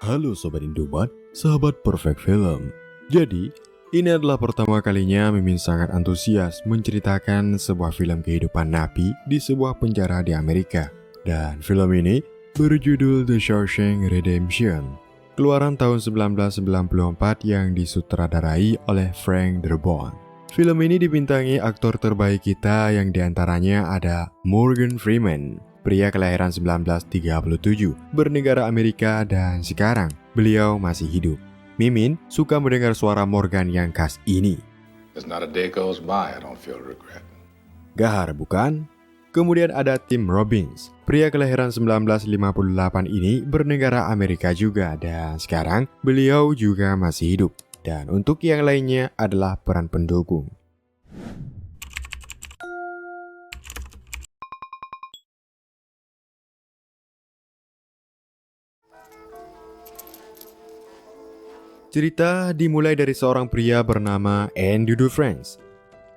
Halo Sobat Indomaret, sahabat Perfect Film. Jadi, ini adalah pertama kalinya Mimin sangat antusias menceritakan sebuah film kehidupan napi di sebuah penjara di Amerika. Dan film ini berjudul The Shawshank Redemption, keluaran tahun 1994 yang disutradarai oleh Frank Darabont. Film ini dibintangi aktor terbaik kita yang diantaranya ada Morgan Freeman, pria kelahiran 1937, bernegara Amerika dan sekarang beliau masih hidup. Mimin suka mendengar suara Morgan yang khas ini. There's not a day goes by I don't feel regret. Gahar bukan? Kemudian ada Tim Robbins, pria kelahiran 1958 ini bernegara Amerika juga dan sekarang beliau juga masih hidup. Dan untuk yang lainnya adalah peran pendukung. Cerita dimulai dari seorang pria bernama Andy Dufresne.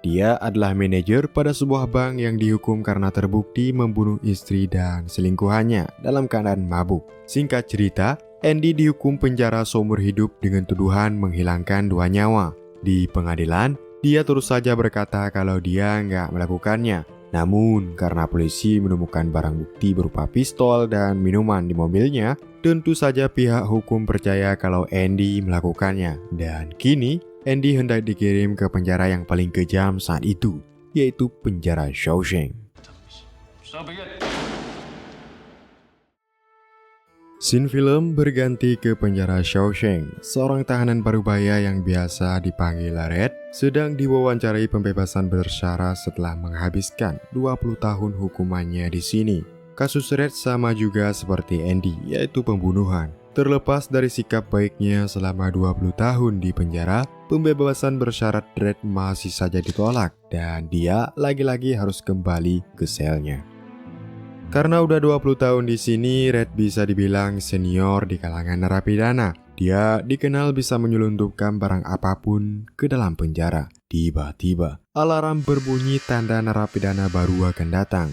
Dia adalah manajer pada sebuah bank yang dihukum karena terbukti membunuh istri dan selingkuhannya dalam keadaan mabuk. Singkat cerita, Andy dihukum penjara seumur hidup dengan tuduhan menghilangkan 2 nyawa. Di pengadilan, dia terus saja berkata kalau dia nggak melakukannya. Namun, karena polisi menemukan barang bukti berupa pistol dan minuman di mobilnya, tentu saja pihak hukum percaya kalau Andy melakukannya. Dan kini, Andy hendak dikirim ke penjara yang paling kejam saat itu, yaitu penjara Shawshank. Scene film berganti ke penjara Shawshank. Seorang tahanan parubaya yang biasa dipanggil Red sedang diwawancarai pembebasan bersyarat setelah menghabiskan 20 tahun hukumannya di sini. Kasus Red sama juga seperti Andy, yaitu pembunuhan. Terlepas dari sikap baiknya selama 20 tahun di penjara, pembebasan bersyarat Red masih saja ditolak dan dia lagi-lagi harus kembali ke selnya. Karena udah 20 tahun di sini, Red bisa dibilang senior di kalangan narapidana. Dia dikenal bisa menyelundupkan barang apapun ke dalam penjara. Tiba-tiba, alarm berbunyi tanda narapidana baru akan datang.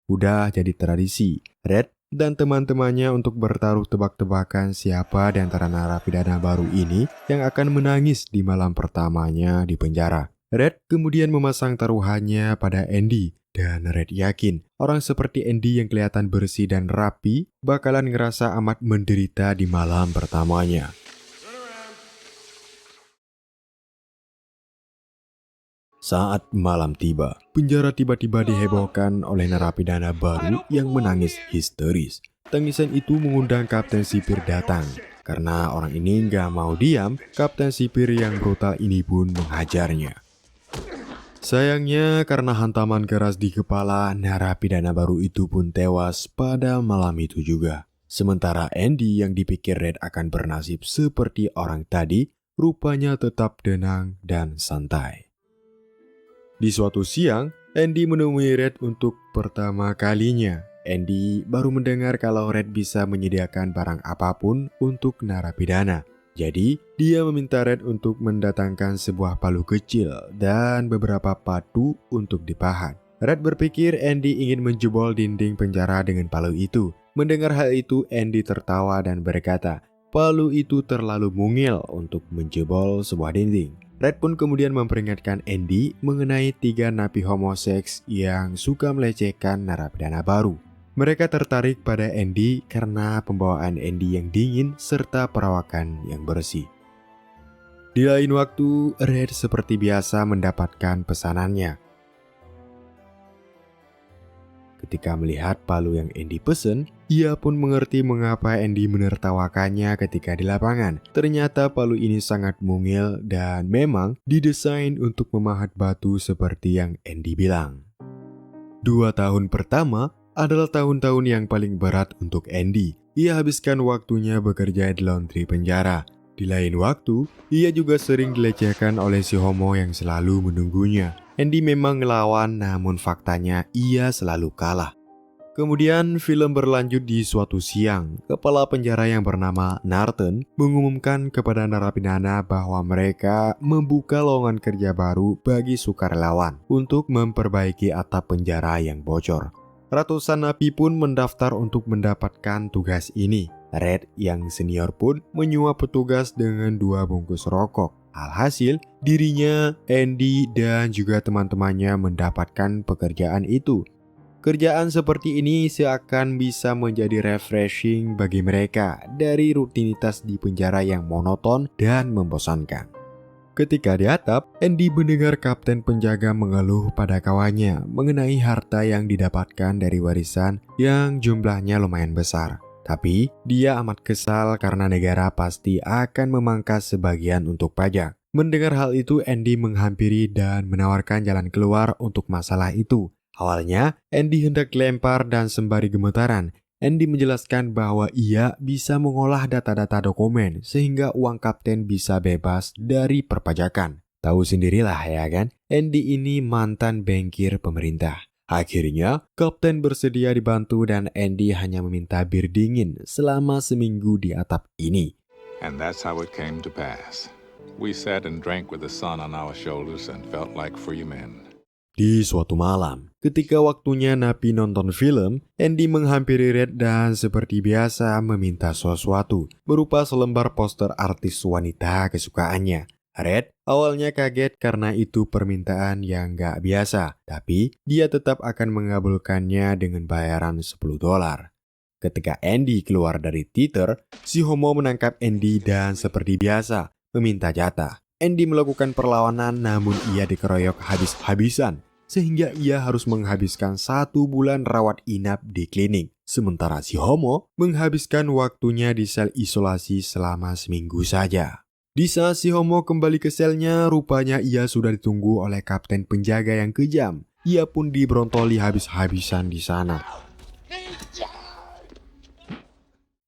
Udah jadi tradisi, Red dan teman-temannya untuk bertaruh tebak-tebakan siapa di antara narapidana baru ini yang akan menangis di malam pertamanya di penjara. Red kemudian memasang taruhannya pada Andy, dan Red yakin orang seperti Andy yang kelihatan bersih dan rapi bakalan ngerasa amat menderita di malam pertamanya. Saat malam tiba, penjara tiba-tiba dihebohkan oleh narapidana baru yang menangis histeris. Tangisan itu mengundang Kapten Sipir datang. Karena orang ini nggak mau diam, Kapten Sipir yang brutal ini pun menghajarnya. Sayangnya karena hantaman keras di kepala, narapidana baru itu pun tewas pada malam itu juga. Sementara Andy yang dipikir Red akan bernasib seperti orang tadi, rupanya tetap tenang dan santai. Di suatu siang, Andy menemui Red untuk pertama kalinya. Andy baru mendengar kalau Red bisa menyediakan barang apapun untuk narapidana. Jadi, dia meminta Red untuk mendatangkan sebuah palu kecil dan beberapa batu untuk dipahat. Red berpikir Andy ingin menjebol dinding penjara dengan palu itu. Mendengar hal itu, Andy tertawa dan berkata, palu itu terlalu mungil untuk menjebol sebuah dinding. Red pun kemudian memperingatkan Andy mengenai 3 napi homoseks yang suka melecehkan narapidana baru. Mereka tertarik pada Andy karena pembawaan Andy yang dingin serta perawakan yang bersih. Di lain waktu, Red seperti biasa mendapatkan pesanannya. Ketika melihat palu yang Andy pesen, ia pun mengerti mengapa Andy menertawakannya ketika di lapangan. Ternyata palu ini sangat mungil dan memang didesain untuk memahat batu seperti yang Andy bilang. 2 tahun pertama adalah tahun-tahun yang paling berat untuk Andy. Ia habiskan waktunya bekerja di laundry penjara. Di lain waktu, ia juga sering dilecehkan oleh si homo yang selalu menunggunya. Andy memang ngelawan, namun faktanya ia selalu kalah. Kemudian film berlanjut di suatu siang. Kepala penjara yang bernama Norton mengumumkan kepada narapidana bahwa mereka membuka lowongan kerja baru bagi sukarelawan untuk memperbaiki atap penjara yang bocor. Ratusan napi pun mendaftar untuk mendapatkan tugas ini. Red yang senior pun menyuap petugas dengan 2 bungkus rokok. Alhasil, dirinya, Andy, dan juga teman-temannya mendapatkan pekerjaan itu. Kerjaan seperti ini seakan bisa menjadi refreshing bagi mereka dari rutinitas di penjara yang monoton dan membosankan. Ketika di atap, Andy mendengar kapten penjaga mengeluh pada kawannya mengenai harta yang didapatkan dari warisan yang jumlahnya lumayan besar. Tapi, dia amat kesal karena negara pasti akan memangkas sebagian untuk pajak. Mendengar hal itu, Andy menghampiri dan menawarkan jalan keluar untuk masalah itu. Awalnya, Andy hendak lempar dan sembari gemetaran, Andy menjelaskan bahwa ia bisa mengolah data-data dokumen sehingga uang kapten bisa bebas dari perpajakan. Tahu sendirilah ya kan, Andy ini mantan bankir pemerintah. Akhirnya, kapten bersedia dibantu dan Andy hanya meminta bir dingin selama seminggu di atap ini. And that's how it came to pass. We sat and drank with the sun on our shoulders and felt like free men. Di suatu malam, ketika waktunya napi nonton film, Andy menghampiri Red dan seperti biasa meminta sesuatu, berupa selembar poster artis wanita kesukaannya. Red awalnya kaget karena itu permintaan yang gak biasa, tapi dia tetap akan mengabulkannya dengan bayaran $10. Ketika Andy keluar dari teater, si homo menangkap Andy dan seperti biasa, meminta jatah. Andy melakukan perlawanan namun ia dikeroyok habis-habisan, sehingga ia harus menghabiskan 1 bulan rawat inap di klinik. Sementara si homo menghabiskan waktunya di sel isolasi selama seminggu saja. Di saat si homo kembali ke selnya, rupanya ia sudah ditunggu oleh kapten penjaga yang kejam. Ia pun dibrontoli habis-habisan di sana.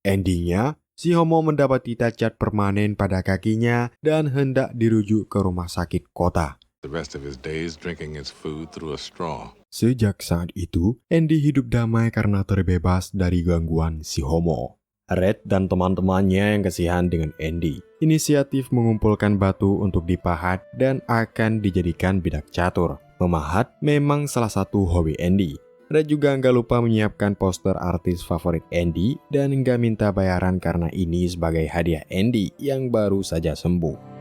Endingnya, si homo mendapati cacat permanen pada kakinya dan hendak dirujuk ke rumah sakit kota. The rest of his days drinking his food through a straw. Sejak saat itu, Andy hidup damai karena terbebas dari gangguan si homo. Red dan teman-temannya yang kasihan dengan Andy, inisiatif mengumpulkan batu untuk dipahat dan akan dijadikan bidak catur. Memahat memang salah satu hobi Andy. Red juga nggak lupa menyiapkan poster artis favorit Andy dan nggak minta bayaran karena ini sebagai hadiah Andy yang baru saja sembuh.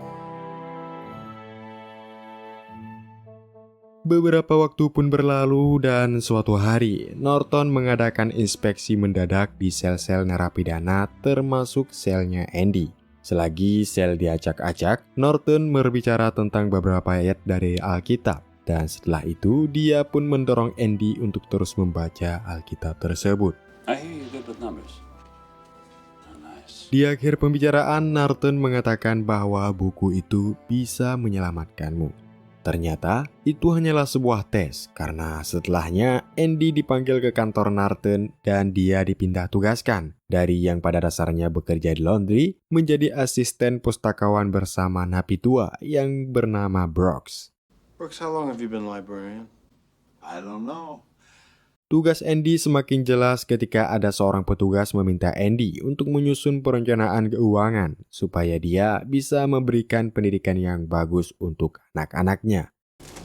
Beberapa waktu pun berlalu dan suatu hari, Norton mengadakan inspeksi mendadak di sel-sel narapidana termasuk selnya Andy. Selagi sel diacak-acak, Norton berbicara tentang beberapa ayat dari Alkitab. Dan setelah itu, dia pun mendorong Andy untuk terus membaca Alkitab tersebut. I hear you're good with numbers. Oh, nice. Di akhir pembicaraan, Norton mengatakan bahwa buku itu bisa menyelamatkanmu. Ternyata, itu hanyalah sebuah tes, karena setelahnya Andy dipanggil ke kantor Norton dan dia dipindah tugaskan. Dari yang pada dasarnya bekerja di laundry, menjadi asisten pustakawan bersama napi tua yang bernama Brooks. Brooks, how long have you been librarian? I don't know. Tugas Andy semakin jelas ketika ada seorang petugas meminta Andy untuk menyusun perencanaan keuangan supaya dia bisa memberikan pendidikan yang bagus untuk anak-anaknya.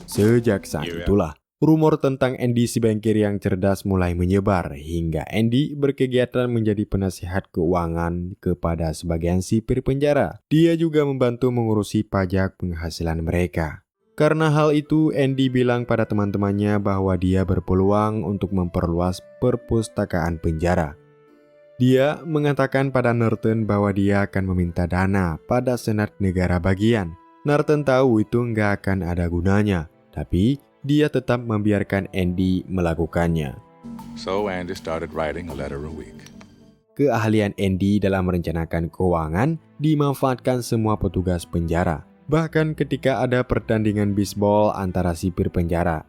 Sejak saat itulah, rumor tentang Andy si bankir yang cerdas mulai menyebar hingga Andy berkegiatan menjadi penasihat keuangan kepada sebagian sipir penjara. Dia juga membantu mengurusi pajak penghasilan mereka. Karena hal itu, Andy bilang pada teman-temannya bahwa dia berpeluang untuk memperluas perpustakaan penjara. Dia mengatakan pada Norton bahwa dia akan meminta dana pada Senat Negara Bagian. Norton tahu itu nggak akan ada gunanya, tapi dia tetap membiarkan Andy melakukannya. So Andy started writing a letter a week. Keahlian Andy dalam merencanakan keuangan dimanfaatkan semua petugas penjara. Bahkan ketika ada pertandingan bisbol antara sipir penjara,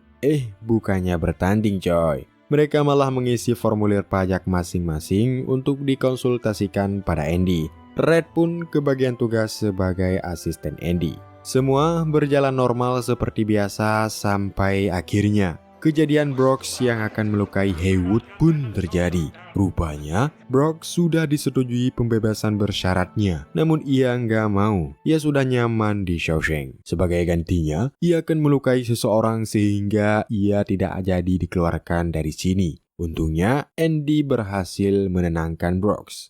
bukannya bertanding coy. Mereka malah mengisi formulir pajak masing-masing untuk dikonsultasikan pada Andy. Red pun kebagian tugas sebagai asisten Andy. Semua berjalan normal seperti biasa sampai akhirnya kejadian Brooks yang akan melukai Haywood pun terjadi. Rupanya, Brooks sudah disetujui pembebasan bersyaratnya, namun ia nggak mau. Ia sudah nyaman di Shawshank. Sebagai gantinya, ia akan melukai seseorang sehingga ia tidak jadi dikeluarkan dari sini. Untungnya, Andy berhasil menenangkan Brooks.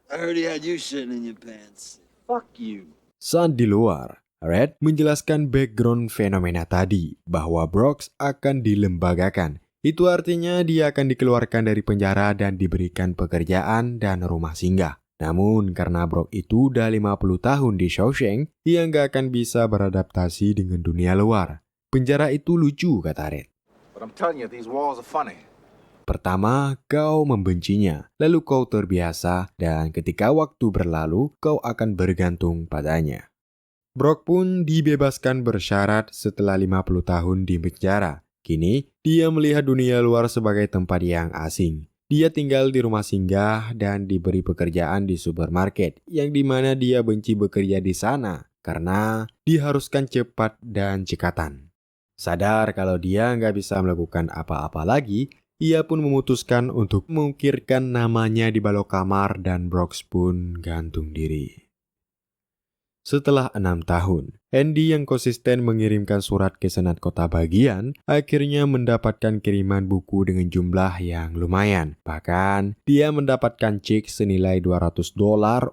I heard he had you shitting in your pants. Fuck you. Saat di luar, Red menjelaskan background fenomena tadi, bahwa Brooks akan dilembagakan. Itu artinya dia akan dikeluarkan dari penjara dan diberikan pekerjaan dan rumah singgah. Namun karena Brooks itu udah 50 tahun di Shawshank, ia nggak akan bisa beradaptasi dengan dunia luar. Penjara itu lucu, kata Red. But I'm telling you, these walls are funny. Pertama, kau membencinya, lalu kau terbiasa, dan ketika waktu berlalu, kau akan bergantung padanya. Brock pun dibebaskan bersyarat setelah 50 tahun di penjara. Kini, dia melihat dunia luar sebagai tempat yang asing. Dia tinggal di rumah singgah dan diberi pekerjaan di supermarket, yang dimana dia benci bekerja di sana, karena diharuskan cepat dan cekatan. Sadar kalau dia nggak bisa melakukan apa-apa lagi, ia pun memutuskan untuk mengukirkan namanya di balok kamar dan Brooks pun gantung diri. Setelah 6 tahun, Andy yang konsisten mengirimkan surat ke Senat Kota Bagian akhirnya mendapatkan kiriman buku dengan jumlah yang lumayan. Bahkan, dia mendapatkan cek senilai $200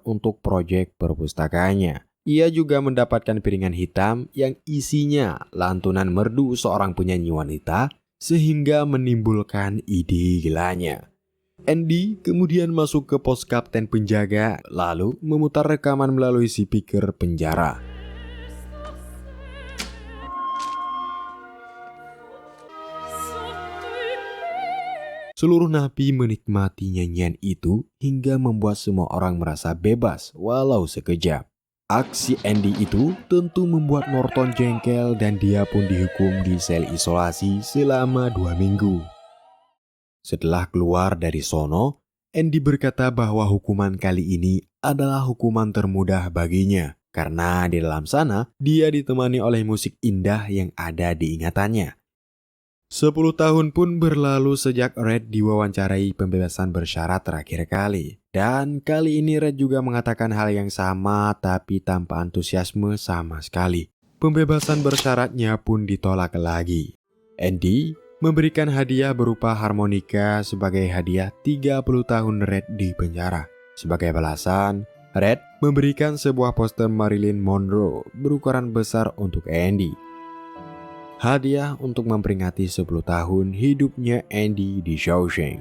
untuk proyek perpustakaannya. Ia juga mendapatkan piringan hitam yang isinya lantunan merdu seorang penyanyi wanita sehingga menimbulkan ide gilanya. Andy kemudian masuk ke pos kapten penjaga, lalu memutar rekaman melalui speaker penjara. Seluruh napi menikmati nyanyian itu hingga membuat semua orang merasa bebas walau sekejap. Aksi Andy itu tentu membuat Norton jengkel dan dia pun dihukum di sel isolasi selama 2 minggu. Setelah keluar dari sono, Andy berkata bahwa hukuman kali ini adalah hukuman termudah baginya. Karena di dalam sana, dia ditemani oleh musik indah yang ada di ingatannya. 10 tahun pun berlalu sejak Red diwawancarai pembebasan bersyarat terakhir kali. Dan kali ini Red juga mengatakan hal yang sama tapi tanpa antusiasme sama sekali. Pembebasan bersyaratnya pun ditolak lagi. Andy memberikan hadiah berupa harmonika sebagai hadiah 30 tahun Red di penjara. Sebagai balasan, Red memberikan sebuah poster Marilyn Monroe berukuran besar untuk Andy. Hadiah untuk memperingati 10 tahun hidupnya Andy di Shawshank.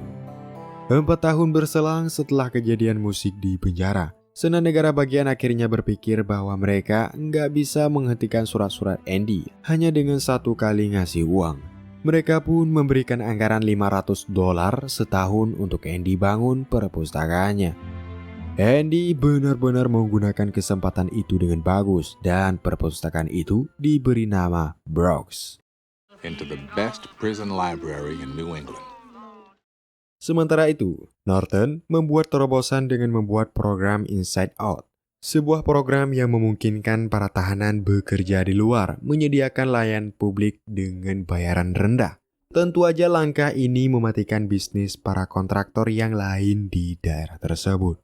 4 tahun berselang setelah kejadian musik di penjara, Senat Negara Bagian akhirnya berpikir bahwa mereka nggak bisa menghentikan surat-surat Andy hanya dengan 1 kali ngasih uang. Mereka pun memberikan anggaran $500 setahun untuk Andy bangun perpustakaannya. Andy benar-benar menggunakan kesempatan itu dengan bagus dan perpustakaan itu diberi nama Brooks. Into the best prison library in New England. Sementara itu, Norton membuat terobosan dengan membuat program Inside Out. Sebuah program yang memungkinkan para tahanan bekerja di luar, menyediakan layanan publik dengan bayaran rendah. Tentu aja langkah ini mematikan bisnis para kontraktor yang lain di daerah tersebut.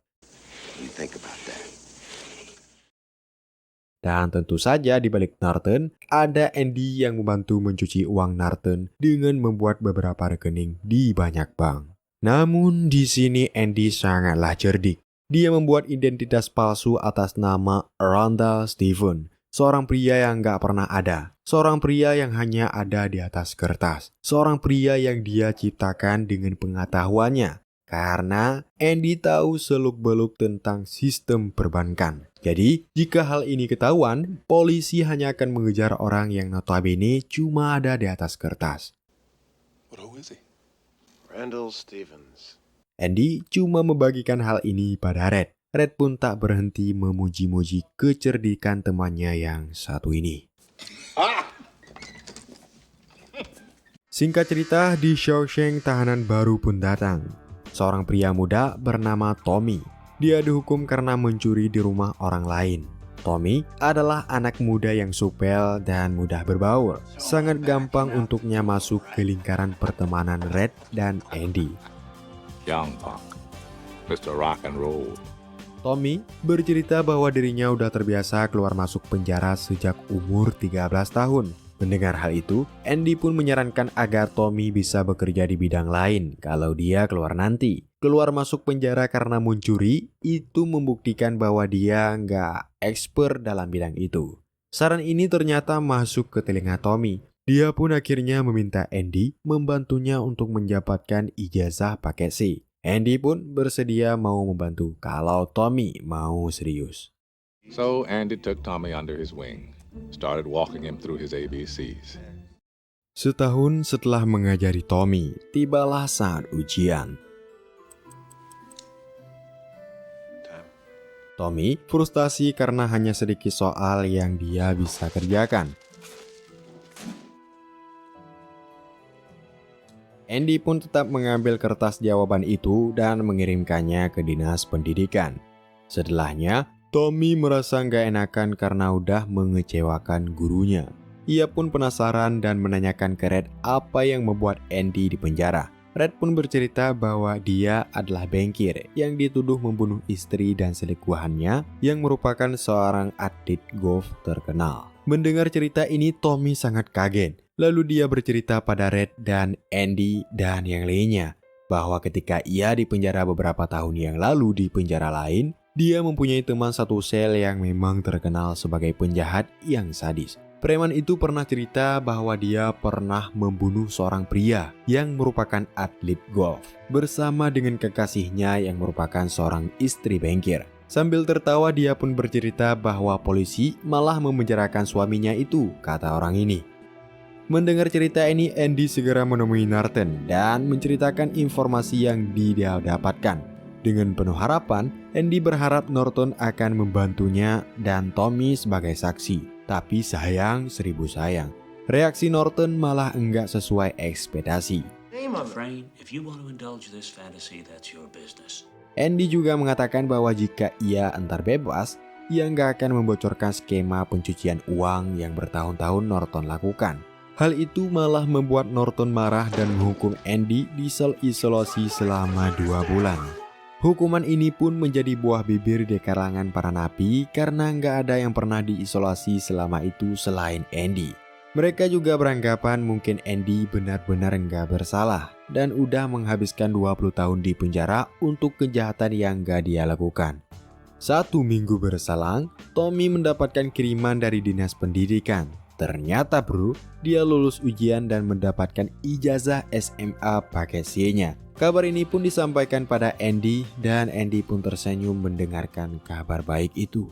Dan tentu saja di balik Norton, ada Andy yang membantu mencuci uang Norton dengan membuat beberapa rekening di banyak bank. Namun di sini Andy sangatlah cerdik. Dia membuat identitas palsu atas nama Randall Stephen, seorang pria yang gak pernah ada, seorang pria yang hanya ada di atas kertas, seorang pria yang dia ciptakan dengan pengetahuannya, karena Andy tahu seluk-beluk tentang sistem perbankan. Jadi, jika hal ini ketahuan, polisi hanya akan mengejar orang yang notabene cuma ada di atas kertas. But who is he? Randall Stevens. Andy cuma membagikan hal ini pada Red. Red pun tak berhenti memuji-muji kecerdikan temannya yang satu ini. Singkat cerita, di Shawshank tahanan baru pun datang. Seorang pria muda bernama Tommy. Dia dihukum karena mencuri di rumah orang lain. Tommy adalah anak muda yang supel dan mudah berbaur. Sangat gampang untuknya masuk ke lingkaran pertemanan Red dan Andy. Young punk, Mr. Rock and Roll. Tommy bercerita bahwa dirinya udah terbiasa keluar masuk penjara sejak umur 13 tahun. Mendengar hal itu, Andy pun menyarankan agar Tommy bisa bekerja di bidang lain kalau dia keluar nanti. Keluar masuk penjara karena mencuri, itu membuktikan bahwa dia nggak expert dalam bidang itu. Saran ini ternyata masuk ke telinga Tommy. Dia pun akhirnya meminta Andy membantunya untuk mendapatkan ijazah paket C. Andy pun bersedia mau membantu kalau Tommy mau serius. So Andy took Tommy under his wing, started walking him through his ABCs. Setahun setelah mengajari Tommy, tibalah saat ujian. Tommy frustasi karena hanya sedikit soal yang dia bisa kerjakan. Andy pun tetap mengambil kertas jawaban itu dan mengirimkannya ke dinas pendidikan. Setelahnya, Tommy merasa nggak enakan karena udah mengecewakan gurunya. Ia pun penasaran dan menanyakan ke Red apa yang membuat Andy dipenjara. Red pun bercerita bahwa dia adalah bankir yang dituduh membunuh istri dan selingkuhannya yang merupakan seorang atlet golf terkenal. Mendengar cerita ini, Tommy sangat kaget. Lalu dia bercerita pada Red dan Andy dan yang lainnya bahwa ketika ia dipenjara beberapa tahun yang lalu di penjara lain, dia mempunyai teman satu sel yang memang terkenal sebagai penjahat yang sadis. Preman itu pernah cerita bahwa dia pernah membunuh seorang pria yang merupakan atlet golf bersama dengan kekasihnya yang merupakan seorang istri bankir. Sambil tertawa dia pun bercerita bahwa polisi malah memenjarakan suaminya itu, kata orang ini. Mendengar cerita ini, Andy segera menemui Norton dan menceritakan informasi yang dia dapatkan. Dengan penuh harapan, Andy berharap Norton akan membantunya dan Tommy sebagai saksi. Tapi sayang, seribu sayang, reaksi Norton malah enggak sesuai ekspektasi. Frame, if you want to indulge this fantasy, that's your business. Andy juga mengatakan bahwa jika ia entar bebas, ia nggak akan membocorkan skema pencucian uang yang bertahun-tahun Norton lakukan. Hal itu malah membuat Norton marah dan menghukum Andy di sel isolasi selama 2 bulan. Hukuman ini pun menjadi buah bibir di kalangan para napi karena nggak ada yang pernah diisolasi selama itu selain Andy. Mereka juga beranggapan mungkin Andy benar-benar nggak bersalah dan udah menghabiskan 20 tahun di penjara untuk kejahatan yang nggak dia lakukan. 1 minggu berselang, Tommy mendapatkan kiriman dari dinas pendidikan. Ternyata bro, dia lulus ujian dan mendapatkan ijazah SMA paket C-nya. Kabar ini pun disampaikan pada Andy dan Andy pun tersenyum mendengarkan kabar baik itu.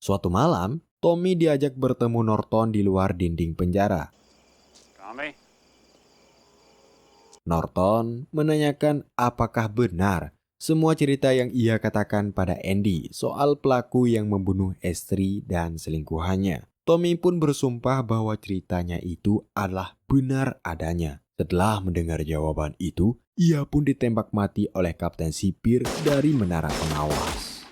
Suatu malam, Tommy diajak bertemu Norton di luar dinding penjara. Tommy? Norton menanyakan apakah benar semua cerita yang ia katakan pada Andy soal pelaku yang membunuh istri dan selingkuhannya. Tommy pun bersumpah bahwa ceritanya itu adalah benar adanya. Setelah mendengar jawaban itu, ia pun ditembak mati oleh kapten sipir dari menara pengawas.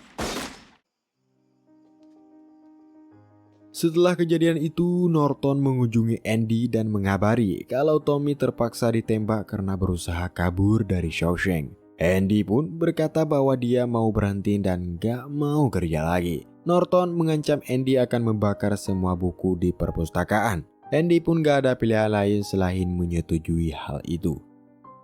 Setelah kejadian itu, Norton mengunjungi Andy dan mengabari kalau Tommy terpaksa ditembak karena berusaha kabur dari Shawshank. Andy pun berkata bahwa dia mau berhenti dan gak mau kerja lagi. Norton mengancam Andy akan membakar semua buku di perpustakaan. Andy pun gak ada pilihan lain selain menyetujui hal itu.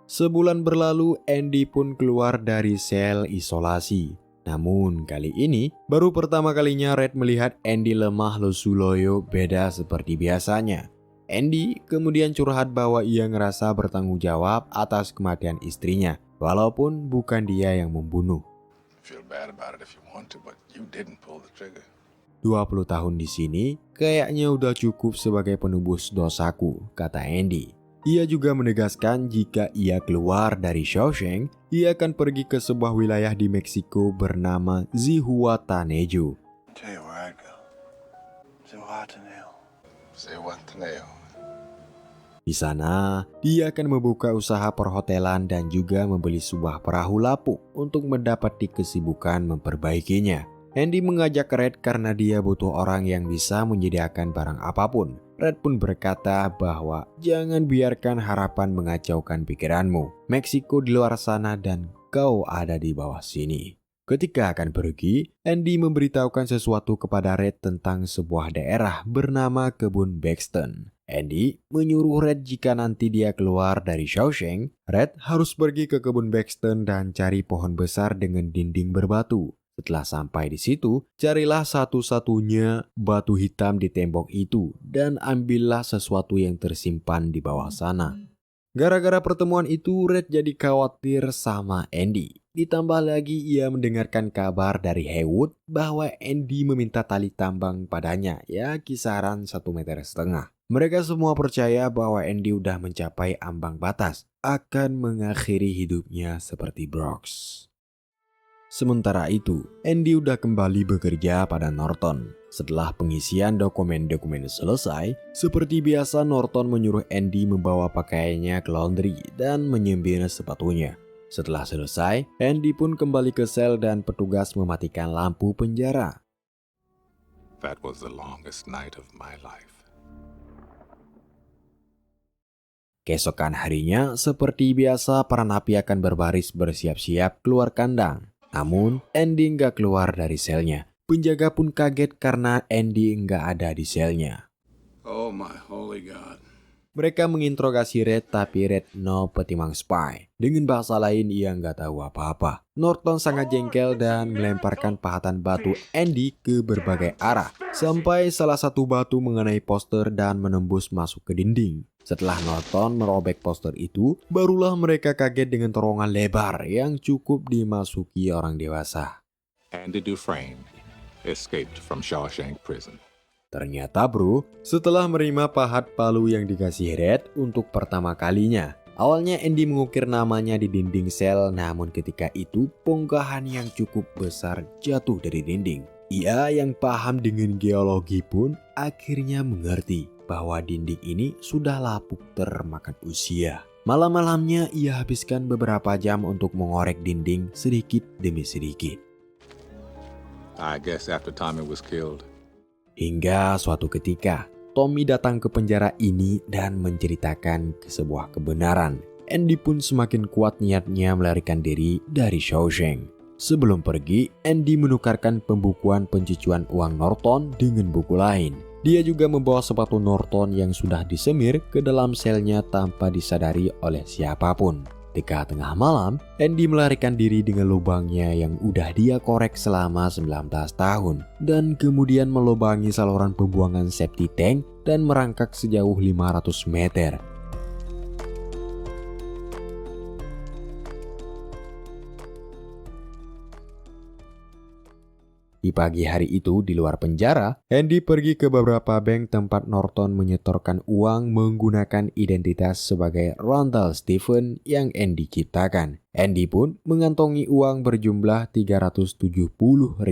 Sebulan berlalu, Andy pun keluar dari sel isolasi. Namun kali ini, baru pertama kalinya Red melihat Andy lemah lesu loyo beda seperti biasanya. Andy kemudian curhat bahwa ia ngerasa bertanggung jawab atas kematian istrinya, walaupun bukan dia yang membunuh. Feel bad about it if you want to, but you didn't pull the trigger. 20 tahun di sini kayaknya udah cukup sebagai penebus dosaku, kata Andy. Ia juga menegaskan jika ia keluar dari Shawshank, ia akan pergi ke sebuah wilayah di Meksiko bernama Zihuatanejo. Tell you where I'd go. Zihuatanejo. Di sana, dia akan membuka usaha perhotelan dan juga membeli sebuah perahu lapuk untuk mendapati kesibukan memperbaikinya. Andy mengajak Red karena dia butuh orang yang bisa menyediakan barang apapun. Red pun berkata bahwa jangan biarkan harapan mengacaukan pikiranmu. Meksiko di luar sana dan kau ada di bawah sini. Ketika akan pergi, Andy memberitahukan sesuatu kepada Red tentang sebuah daerah bernama Kebun Baxton. Andy menyuruh Red jika nanti dia keluar dari Shawshank, Red harus pergi ke Kebun Baxton dan cari pohon besar dengan dinding berbatu. Setelah sampai di situ, carilah satu-satunya batu hitam di tembok itu dan ambillah sesuatu yang tersimpan di bawah sana. Gara-gara pertemuan itu, Red jadi khawatir sama Andy. Ditambah lagi ia mendengarkan kabar dari Haywood bahwa Andy meminta tali tambang padanya, ya kisaran 1,5 meter. Mereka semua percaya bahwa Andy udah mencapai ambang batas, akan mengakhiri hidupnya seperti Brooks. Sementara itu, Andy udah kembali bekerja pada Norton. Setelah pengisian dokumen-dokumen selesai, seperti biasa Norton menyuruh Andy membawa pakaiannya ke laundry dan menyembir sepatunya. Setelah selesai, Andy pun kembali ke sel dan petugas mematikan lampu penjara. That was the longest night of my life. Keesokan harinya, seperti biasa para napi akan berbaris bersiap-siap keluar kandang. Namun, Andy nggak keluar dari selnya. Penjaga pun kaget karena Andy nggak ada di selnya. Oh my holy God. Mereka menginterogasi Red, tapi Red no petimang spy. Dengan bahasa lain, ia nggak tahu apa-apa. Norton sangat jengkel dan melemparkan pahatan batu Andy ke berbagai arah. Sampai salah satu batu mengenai poster dan menembus masuk ke dinding. Setelah Norton merobek poster itu, barulah mereka kaget dengan terowongan lebar yang cukup dimasuki orang dewasa. Andy Dufresne escaped from Shawshank Prison. Ternyata bro, setelah menerima pahat palu yang dikasih Red untuk pertama kalinya, awalnya Andy mengukir namanya di dinding sel, namun ketika itu bongkahan yang cukup besar jatuh dari dinding. Ia yang paham dengan geologi pun akhirnya mengerti bahwa dinding ini sudah lapuk termakan usia. Malam-malamnya ia habiskan beberapa jam untuk mengorek dinding sedikit demi sedikit. I guess after Tommy was killed, Hingga suatu ketika, Tommy datang ke penjara ini dan menceritakan sebuah kebenaran. Andy pun semakin kuat niatnya melarikan diri dari Shawshank. Sebelum pergi, Andy menukarkan pembukuan pencucian uang Norton dengan buku lain. Dia juga membawa sepatu Norton yang sudah disemir ke dalam selnya tanpa disadari oleh siapapun. Dekat tengah malam, Andy melarikan diri dengan lubangnya yang udah dia korek selama 19 tahun dan kemudian melubangi saluran pembuangan septic tank dan merangkak sejauh 500 meter. Di pagi hari itu di luar penjara, Andy pergi ke beberapa bank tempat Norton menyetorkan uang menggunakan identitas sebagai Randall Stephen yang Andy ciptakan. Andy pun mengantongi uang berjumlah $370.000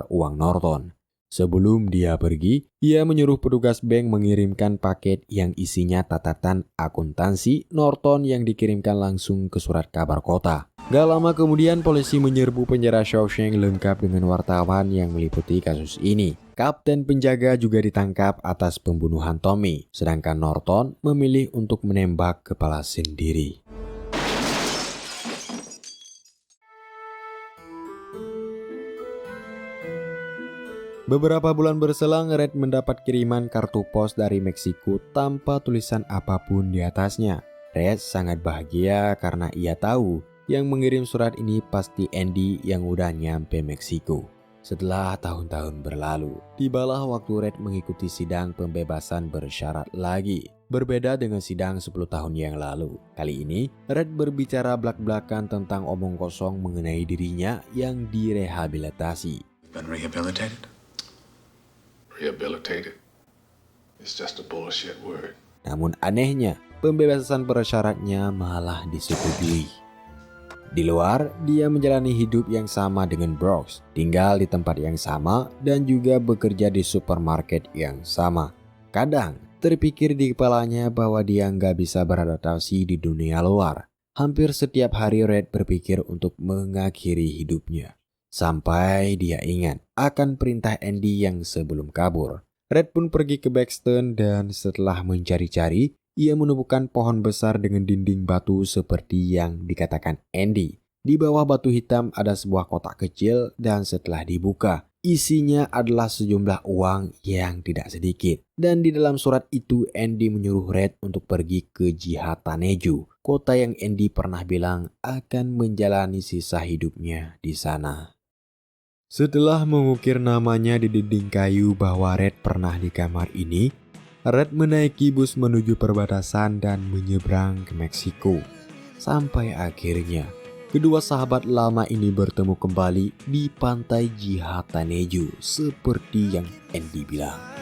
uang Norton. Sebelum dia pergi, ia menyuruh petugas bank mengirimkan paket yang isinya catatan akuntansi Norton yang dikirimkan langsung ke surat kabar kota. Gak lama kemudian polisi menyerbu penjara Shawshank lengkap dengan wartawan yang meliputi kasus ini. Kapten penjaga juga ditangkap atas pembunuhan Tommy, sedangkan Norton memilih untuk menembak kepala sendiri. Beberapa bulan berselang, Red mendapat kiriman kartu pos dari Meksiko tanpa tulisan apapun di atasnya. Red sangat bahagia karena ia tahu yang mengirim surat ini pasti Andy yang udah nyampe Meksiko. Setelah tahun-tahun berlalu, tibalah waktu Red mengikuti sidang pembebasan bersyarat lagi. Berbeda dengan sidang 10 tahun yang lalu. Kali ini, Red berbicara belak-belakan tentang omong kosong mengenai dirinya yang direhabilitasi. Been rehabilitated? rehabilitated. It's just a bullshit word. Namun anehnya, pembebasan bersyaratnya malah disetujui. Di luar, dia menjalani hidup yang sama dengan Brooks, tinggal di tempat yang sama dan juga bekerja di supermarket yang sama. Kadang, terpikir di kepalanya bahwa dia nggak bisa beradaptasi di dunia luar. Hampir setiap hari Red berpikir untuk mengakhiri hidupnya. Sampai dia ingat akan perintah Andy yang sebelum kabur. Red pun pergi ke Buxton dan setelah mencari-cari, ia menemukan pohon besar dengan dinding batu seperti yang dikatakan Andy. Di bawah batu hitam ada sebuah kotak kecil dan setelah dibuka, isinya adalah sejumlah uang yang tidak sedikit. Dan di dalam surat itu Andy menyuruh Red untuk pergi ke Jihataneju, kota yang Andy pernah bilang akan menjalani sisa hidupnya di sana. Setelah mengukir namanya di dinding kayu bahwa Red pernah di kamar ini, Red menaiki bus menuju perbatasan dan menyeberang ke Meksiko. Sampai akhirnya, kedua sahabat lama ini bertemu kembali di pantai Jihataneju seperti yang Andy bilang.